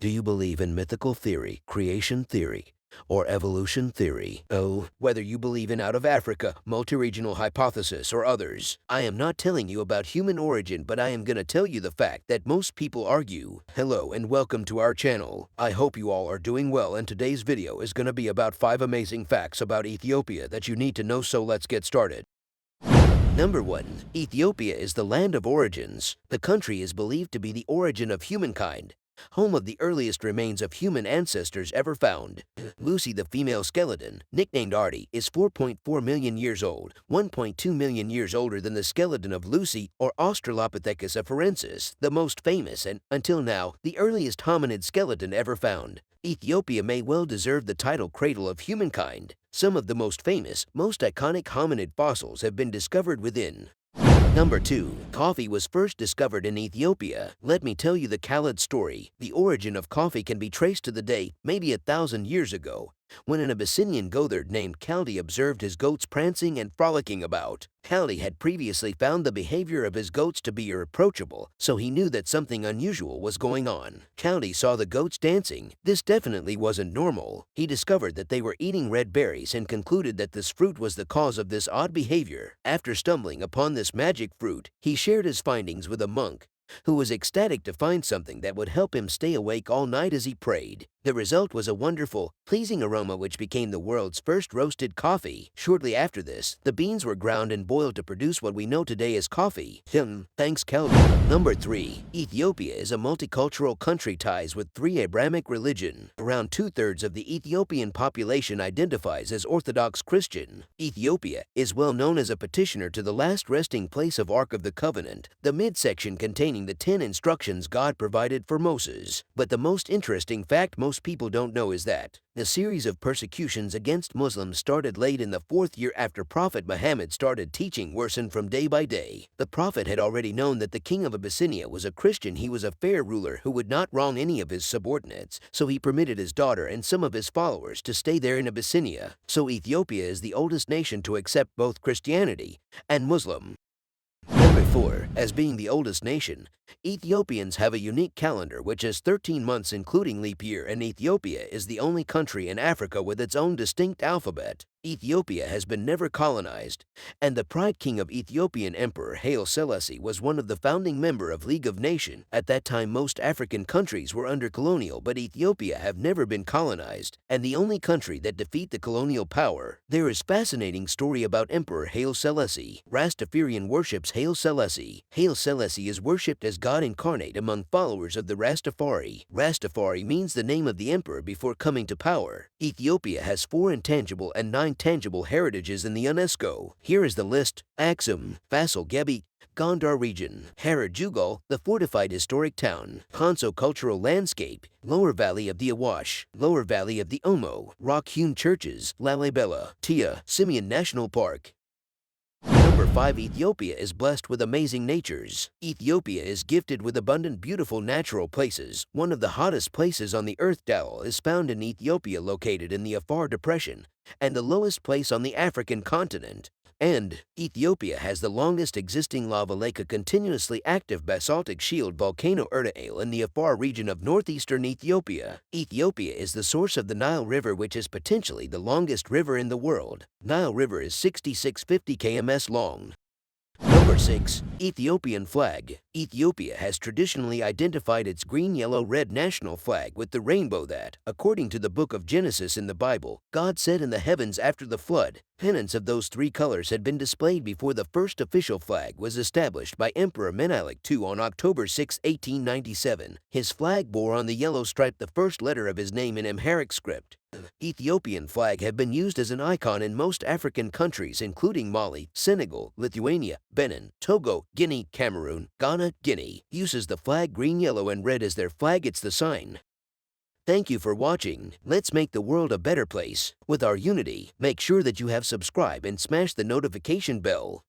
Do you believe in mythical theory, creation theory, or evolution theory? Oh, whether you believe in out of Africa, multi-regional hypothesis, or others, I am not telling you about human origin, but I am gonna tell you the fact that most people argue. Hello and welcome to our channel. I hope you all are doing well, and today's video is gonna be about 5 amazing facts about Ethiopia that you need to know, so let's get started. Number 1. Ethiopia is the land of origins. The country is believed to be the origin of humankind, home of the earliest remains of human ancestors ever found. Lucy, the female skeleton, nicknamed Artie, is 4.4 million years old, 1.2 million years older than the skeleton of Lucy or Australopithecus afarensis, the most famous and, until now, the earliest hominid skeleton ever found. Ethiopia may well deserve the title cradle of humankind. Some of the most famous, most iconic hominid fossils have been discovered within. Number 2. Coffee was first discovered in Ethiopia. Let me tell you the Khaled story. The origin of coffee can be traced to the day, maybe 1,000 years ago, when an Abyssinian goatherd named Kaldi observed his goats prancing and frolicking about. Kaldi had previously found the behavior of his goats to be irreproachable, so he knew that something unusual was going on. Kaldi saw the goats dancing. This definitely wasn't normal. He discovered that they were eating red berries and concluded that this fruit was the cause of this odd behavior. After stumbling upon this magic fruit, he shared his findings with a monk, who was ecstatic to find something that would help him stay awake all night as he prayed. The result was a wonderful, pleasing aroma which became the world's first roasted coffee. Shortly after this, the beans were ground and boiled to produce what we know today as coffee. Thanks, Calvin. Number 3. Ethiopia is a multicultural country ties with 3 Abrahamic religion. Around 2/3 of the Ethiopian population identifies as Orthodox Christian. Ethiopia is well known as a petitioner to the last resting place of Ark of the Covenant, the midsection containing the 10 instructions God provided for Moses. But the most interesting fact most people don't know is that the series of persecutions against Muslims started late in the 4th year after Prophet Muhammad started teaching worsened from day by day. The Prophet had already known that the king of Abyssinia was a Christian. He was a fair ruler who would not wrong any of his subordinates, so he permitted his daughter and some of his followers to stay there in Abyssinia. So Ethiopia is the oldest nation to accept both Christianity and Muslim. Number 4. As being the oldest nation, Ethiopians have a unique calendar which has 13 months including leap year, and Ethiopia is the only country in Africa with its own distinct alphabet. Ethiopia has been never colonized, and the pride king of Ethiopian Emperor Haile Selassie was one of the founding member of League of Nations. At that time most African countries were under colonial, but Ethiopia have never been colonized, and the only country that defeat the colonial power. There is fascinating story about Emperor Haile Selassie. Rastafarian worships Haile Selassie. Haile Selassie is worshipped as God incarnate among followers of the Rastafari. Rastafari means the name of the emperor before coming to power. Ethiopia has 4 intangible and 9 tangible heritages in the UNESCO. Here is the list: Axum, Fassel Gebi, Gondar region, Harar Jugal, the fortified historic town, Hanso cultural landscape, lower valley of the Awash, lower valley of the Omo, rock-hewn churches, Lalibela, Tia, Simeon National Park. Number 5. Ethiopia is blessed with amazing natures. Ethiopia is gifted with abundant beautiful natural places. One of the hottest places on the earth, Dawel, is found in Ethiopia, located in the Afar Depression, and the lowest place on the African continent. And Ethiopia has the longest existing lava lake, a continuously active basaltic shield volcano Erde'ale in the Afar region of northeastern Ethiopia. Ethiopia is the source of the Nile River, which is potentially the longest river in the world. Nile River is 6650 km long. Number 6. Ethiopian flag. Ethiopia has traditionally identified its green, yellow, red national flag with the rainbow that, according to the book of Genesis in the Bible, God said in the heavens after the flood. Pennants of those 3 colors had been displayed before the first official flag was established by Emperor Menelik II on October 6, 1897. His flag bore on the yellow stripe the first letter of his name in Amharic script. Ethiopian flag have been used as an icon in most African countries including Mali, Senegal, Lithuania, Benin, Togo, Guinea, Cameroon, Ghana, Guinea. Uses the flag green, yellow, and red as their flag. It's the sign. Thank you for watching. Let's make the world a better place with our unity. Make sure that you have subscribed and smash the notification bell.